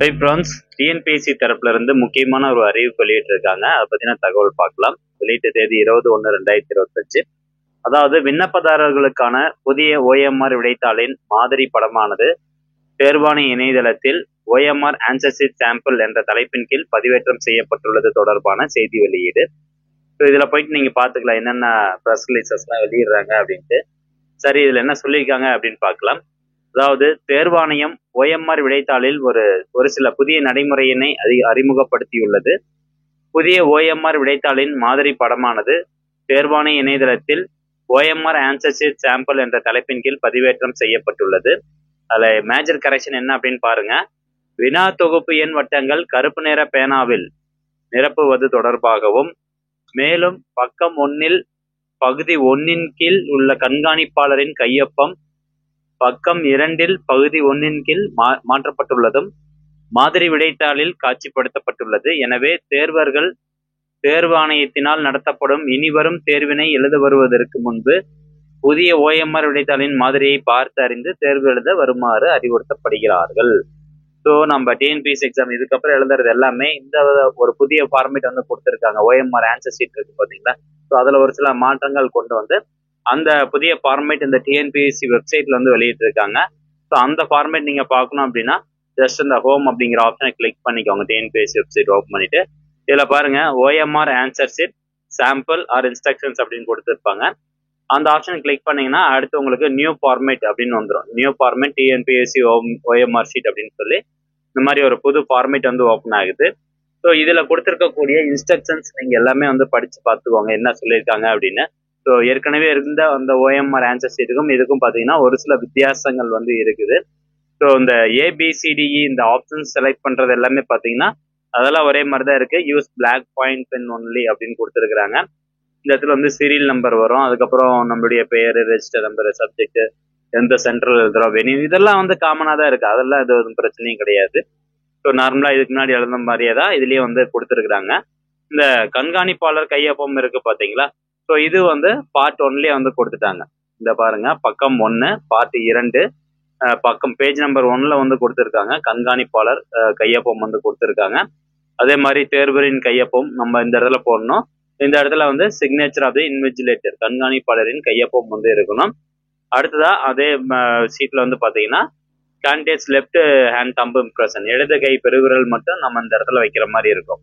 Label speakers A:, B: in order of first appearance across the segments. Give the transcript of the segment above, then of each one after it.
A: Hi friends, TNPSC தரப்புல இருந்து முக்கியமான ஒரு அறிவிப்பு வெளியிட்டிருக்காங்க. அதை பத்தின தகவல் பார்க்கலாம். வெளியிட்ட தேதி 20/1/2025. அதாவது விண்ணப்பதாரர்களுக்கான புதிய ஓஎம்ஆர் விடைத்தாளின் மாதிரி படமானது தேர்வாணை இணையதளத்தில் ஓஎம்ஆர் ஆன்சர் ஷீட் சாம்பிள் என்ற தலைப்பின் கீழ் பதிவேற்றம் செய்யப்பட்டுள்ளது தொடர்பான செய்தி வெளியீடு. ஸோ இதுல போயிட்டு நீங்க பாத்துக்கலாம் என்னென்ன ப்ரெஸ் ரிலீசஸ்லாம் வெளியிடுறாங்க அப்படின்ட்டு. சரி, இதுல என்ன சொல்லியிருக்காங்க அப்படின்னு பார்க்கலாம். அதாவது தேர்வாணையம் ஓஎம்ஆர் விடைத்தாளில் ஒரு சில புதிய நடைமுறையினை அறிமுகப்படுத்தியுள்ளது. புதிய ஓஎம்ஆர் விடைத்தாளின் மாதிரி படமானது தேர்வாணைய இணையதளத்தில் ஓஎம்ஆர் ஆன்சர் ஷீட் சாம்பிள் என்ற தலைப்பின் கீழ் பதிவேற்றம் செய்யப்பட்டுள்ளது. அதுல மேஜர் கரெக்ஷன் என்ன அப்படின்னு பாருங்க. வினா தொகுப்பு எண் வட்டங்கள் கருப்பு நிற பேனாவில் நிரப்புவது தொடர்பாகவும், மேலும் பக்கம் 1 பகுதி 1 கீழ் உள்ள கண்காணிப்பாளரின் கையொப்பம் பக்கம் 2 பகுதி 1 கீழ் மாற்றப்பட்டுள்ளதும் மாதிரி விடைத்தாளில் காட்சிப்படுத்தப்பட்டுள்ளது. எனவே தேர்வர்கள் தேர்வாணையத்தினால் நடத்தப்படும் இனிவரும் தேர்வினை எழுத வருவதற்கு முன்பு புதிய ஓஎம்ஆர் விடைத்தாளின் மாதிரியை பார்த்து அறிந்து தேர்வு எழுத வருமாறு அறிவுறுத்தப்படுகிறார்கள். ஸோ நம்ம டிஎன்பிஎஸ்சி எக்ஸாம் இதுக்கப்புறம் எழுதுறது எல்லாமே இந்த ஒரு புதிய ஃபார்மேட் வந்து கொடுத்துருக்காங்க. ஓஎம்ஆர் ஆன்சர் ஷீட் இருக்கு பார்த்தீங்களா? ஸோ அதில் ஒரு சில மாற்றங்கள் கொண்டு வந்து அந்த புதிய ஃபார்மேட் இந்த டிஎன்பிஎஸ்சி வெப்சைட்ல வந்து வெளியிட்டு இருக்காங்க. ஸோ அந்த ஃபார்மேட் நீங்க பார்க்கணும் அப்படின்னா ஜஸ்ட் இந்த ஹோம் அப்படிங்கிற ஆப்ஷனை கிளிக் பண்ணிக்கோங்க. டிஎன்பிஎஸ்சி வெப்சைட் ஓப்பன் பண்ணிட்டு இதுல பாருங்க OMR answer sheet sample or instructions அப்படின்னு கொடுத்துருப்பாங்க. அந்த ஆப்ஷன் கிளிக் பண்ணீங்கன்னா அடுத்து உங்களுக்கு நியூ ஃபார்மேட் அப்படின்னு வந்துடும். New format TNPSC OMR sheet அப்படின்னு சொல்லி இந்த மாதிரி ஒரு புது ஃபார்மேட் வந்து ஓப்பன் ஆகுது. ஸோ இதுல கொடுத்துருக்கக்கூடிய இன்ஸ்ட்ரக்ஷன்ஸ் நீங்க எல்லாமே வந்து படிச்சு பார்த்துக்கோங்க என்ன சொல்லியிருக்காங்க அப்படின்னு. ஸோ ஏற்கனவே இருந்த அந்த ஓஎம்ஆர் ஆன்சர் ஷீட்டுக்கும் இதுக்கும் பார்த்தீங்கன்னா ஒரு சில வித்தியாசங்கள் வந்து இருக்குது. ஸோ இந்த ஏபிசிடிஇ இந்த ஆப்ஷன்ஸ் செலக்ட் பண்றது எல்லாமே பார்த்தீங்கன்னா அதெல்லாம் ஒரே மாதிரி தான் இருக்கு. Use black point pen only அப்படின்னு கொடுத்துருக்குறாங்க. இந்த இடத்துல வந்து சீரியல் நம்பர் வரும், அதுக்கப்புறம் நம்மளுடைய பெயர், ரெஜிஸ்டர் நம்பர், சப்ஜெக்ட், எந்த சென்ட்ரல் எழுதுறோம், வெனியூ, இதெல்லாம் வந்து காமனாக தான் இருக்கு. அதெல்லாம் இது ஒரு பிரச்சனையும் கிடையாது. ஸோ நார்மலா இதுக்கு முன்னாடி எழுந்த மாதிரியே தான் இதுலயே வந்து கொடுத்துருக்குறாங்க. இந்த கண்காணிப்பாளர் கையொப்பம் இருக்கு பார்த்தீங்களா? ஸோ இது வந்து பார்ட் 1லயே வந்து கொடுத்துட்டாங்க. இந்த பாருங்க பக்கம் 1 பார்ட் 2 பக்கம் பேஜ் நம்பர் 1ல வந்து கொடுத்துருக்காங்க. கண்காணிப்பாளர் கையொப்பம் வந்து கொடுத்துருக்காங்க. அதே மாதிரி தேர்வரின் கையொப்பம் நம்ம இந்த இடத்துல போடணும். இந்த இடத்துல வந்து சிக்னேச்சர் ஆஃப் தி இன்விஜிலேட்டர் கண்காணிப்பாளரின் கையொப்பம் வந்து இருக்கணும். அடுத்ததா அதே சீட்ல வந்து பாத்தீங்கன்னா கேண்டிடேட்ஸ் லெஃப்ட் ஹேண்ட் தம்பு இம்ப்ரெஷன் இடது கை பெருவிரல் மட்டும் நம்ம இந்த இடத்துல வைக்கிற மாதிரி இருக்கும்.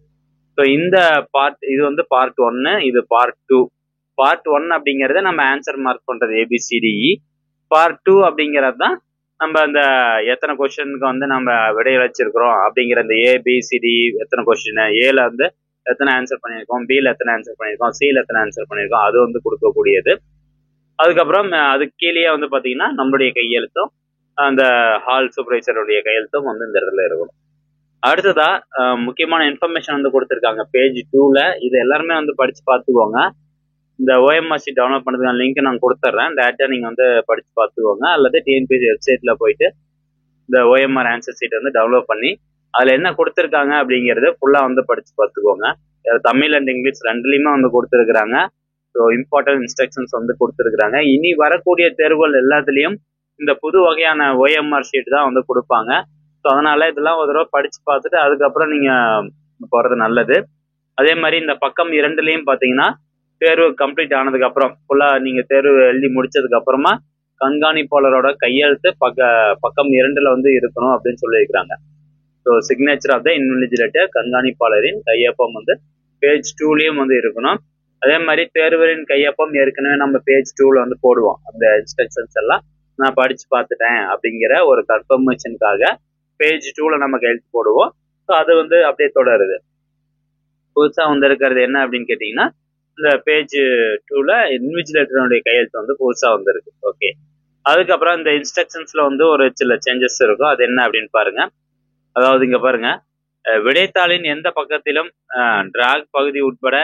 A: ஸோ இந்த பார்ட் இது வந்து பார்ட் 1, இது பார்ட் 2. பார்ட் 1 அப்படிங்கிறத நம்ம ஆன்சர் மார்க் பண்றது ஏபிசிடிஇ. பார்ட் 2 அப்படிங்கிறது தான் நம்ம அந்த எத்தனை கொஸ்டினுக்கு வந்து நம்ம விடையளிச்சிருக்கிறோம் அப்படிங்கிற இந்த ஏபிசிடி எத்தனை கொஸ்டின், ஏல வந்து எத்தனை ஆன்சர் பண்ணியிருக்கோம், பியில் எத்தனை ஆன்சர் பண்ணியிருக்கோம், சியில் எத்தனை ஆன்சர் பண்ணியிருக்கோம், அது வந்து கொடுக்கக்கூடியது. அதுக்கப்புறம் அதுக்கு கீழே வந்து பார்த்தீங்கன்னா நம்மளுடைய கையெழுத்தும் அந்த ஹால் சூப்பர்வைசருடைய கையெழுத்தும் வந்து இந்த இடத்துல இருக்கணும். அடுத்ததா முக்கியமான இன்ஃபர்மேஷன் வந்து கொடுத்துருக்காங்க பேஜ் 2ல. இது எல்லாருமே வந்து படிச்சு பார்த்துக்கோங்க. இந்த ஓஎம்ஆர் ஷீட் டவுன்லோட் பண்ணுறதுக்கான லிங்க் நான் கொடுத்துட்றேன். டேரக்டா நீங்க வந்து படிச்சு பார்த்துக்கோங்க. அல்லது டிஎன்பிஎஸ்சி வெப்சைட்ல போயிட்டு இந்த ஓஎம்ஆர் ஆன்சர் ஷீட் வந்து டவுன்லோட் பண்ணி அதுல என்ன கொடுத்துருக்காங்க அப்படிங்கிறது ஃபுல்லா வந்து படிச்சு பார்த்துக்கோங்க. தமிழ் அண்ட் இங்கிலீஷ் ரெண்டுலையுமே வந்து கொடுத்துருக்குறாங்க. ஸோ இம்பார்ட்டன்ட் இன்ஸ்ட்ரக்ஷன்ஸ் வந்து கொடுத்துருக்குறாங்க. இனி வரக்கூடிய தேர்வுகள் எல்லாத்துலேயும் இந்த புது வகையான ஓஎம்ஆர் ஷீட் தான் வந்து கொடுப்பாங்க. ஸோ அதனால இதெல்லாம் ஒரு தடவை படிச்சு பார்த்துட்டு அதுக்கப்புறம் நீங்க போறது நல்லது. அதே மாதிரி இந்த பக்கம் 2லயும் பார்த்தீங்கன்னா தேர்வு கம்ப்ளீட் ஆனதுக்கு அப்புறம் ஃபுல்லா நீங்க தேர்வு எழுதி முடிச்சதுக்கு அப்புறமா கண்காணிப்பாளரோட கையெழுத்து பக்கம் 2ல வந்து இருக்கணும் அப்படின்னு சொல்லியிருக்கிறாங்க. So signature of the invigilator கண்காணிப்பாளரின் கையொப்பம் வந்து பேஜ் 2லயும் வந்து இருக்கணும். அதே மாதிரி தேர்வரின் கையொப்பம் ஏற்கனவே நம்ம பேஜ் 2ல வந்து போடுவோம். அந்த இன்ஸ்ட்ரக்ஷன்ஸ் எல்லாம் நான் படிச்சு பார்த்துட்டேன் அப்படிங்கிற ஒரு கன்ஃபர்மேஷனுக்காக பேஜ் 2ல நம்ம கையெழுத்து போடுவோம். ஸோ அது வந்து அப்படியே தொடருது. புதுசா வந்து இருக்கிறது என்ன அப்படின்னு கேட்டீங்கன்னா இந்த பேஜ் 2ல இன்விஜிலேட்டருடைய கையெழுத்து வந்து புதுசா வந்திருக்கு. ஓகே, அதுக்கப்புறம் இந்த இன்ஸ்ட்ரக்ஷன்ஸ்ல வந்து ஒரு சில சேஞ்சஸ் இருக்கும். அது என்ன அப்படின்னு பாருங்க. அதாவது இங்க பாருங்க, விடைத்தாளின் எந்த பக்கத்திலும் டிராக் பகுதி உட்பட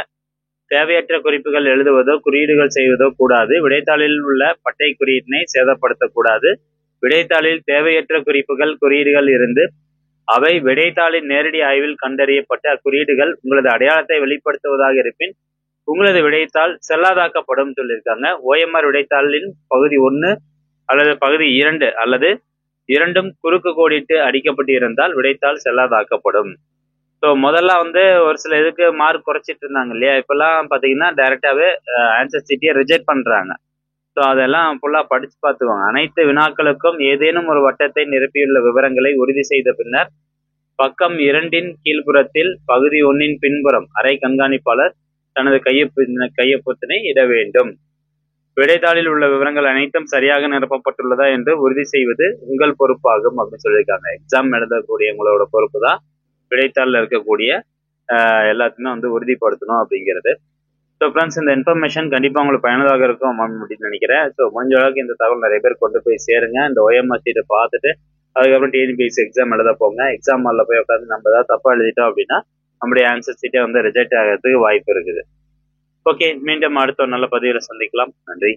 A: தேவையற்ற குறிப்புகள் எழுதுவதோ குறியீடுகள் செய்வதோ கூடாது. விடைத்தாளில் உள்ள பட்டை குறியீட்டினை சேதப்படுத்தக்கூடாது. விடைத்தாளில் தேவையற்ற குறிப்புகள் குறியீடுகள் இருந்து அவை விடைத்தாளின் நேரடி ஆய்வில் கண்டறியப்பட்ட அக்குறியீடுகள் உங்களது அடையாளத்தை வெளிப்படுத்துவதாக இருப்பின் உங்களது விடைத்தாள் செல்லாதாக்கப்படும் சொல்லியிருக்காங்க. ஓஎம்ஆர் விடைத்தாளின் பகுதி 1 அல்லது பகுதி 2 அல்லது இரண்டும் குறுக்கு கோடிட்டு அடிக்கப்பட்டு இருந்தால் விடைத்தாள் செல்லாதாக்கப்படும். ஸோ முதல்ல ஒரு சில இதுக்கு மார்க் குறைச்சிட்டு இருந்தாங்க இல்லையா, இப்பெல்லாம் பார்த்தீங்கன்னா டைரக்டாவே ஆன்சர் ஷீட்டை ரிஜெக்ட் பண்றாங்க. ஸோ அதெல்லாம் ஃபுல்லா படிச்சு பார்த்துக்கோங்க. அனைத்து வினாக்களுக்கும் ஏதேனும் ஒரு வட்டத்தை நிரப்பியுள்ள விவரங்களை உறுதி செய்த பின்னர் பக்கம் 2 கீழ்ப்புறத்தில் பகுதி 1 பின்புறம் அரை கண்காணிப்பாளர் தனது கையொப்பத்தினை இட வேண்டும். விடைத்தாளில் உள்ள விவரங்கள் அனைத்தும் சரியாக நிரப்பப்பட்டுள்ளதா என்று உறுதி செய்வது உங்கள் பொறுப்பாகும் அப்படின்னு சொல்லியிருக்காங்க. எக்ஸாம் எழுதக்கூடிய உங்களோட பொறுப்பு தான் விடைத்தாளில் இருக்கக்கூடிய எல்லாத்தையுமே உறுதிப்படுத்தணும் அப்படிங்கிறது. ஸோ ஃப்ரெண்ட்ஸ், இந்த இன்ஃபர்மேஷன் கண்டிப்பாக உங்களுக்கு பயனுள்ளதாக இருக்கும் அப்படின்னு நினைக்கிறேன். ஸோ முடிஞ்ச அளவுக்கு இந்த தகவல் நிறைய பேர் கொண்டு போய் சேருங்க. இந்த OMR சீட்டை பார்த்துட்டு அதுக்கப்புறம் TNPSC எக்ஸாம் எழுத போங்க. எக்ஸாம் ஹாலில் போய் உட்காந்து நம்ம ஏதாவது தப்பாக எழுதிட்டோம் அப்படின்னா நம்முடைய ஆன்சர் சீட்டை ரிஜெக்ட் ஆகிறதுக்கு வாய்ப்பு இருக்குது. ஓகே, மீண்டும் அடுத்த ஒரு நல்ல பதிவில் சந்திக்கலாம். நன்றி.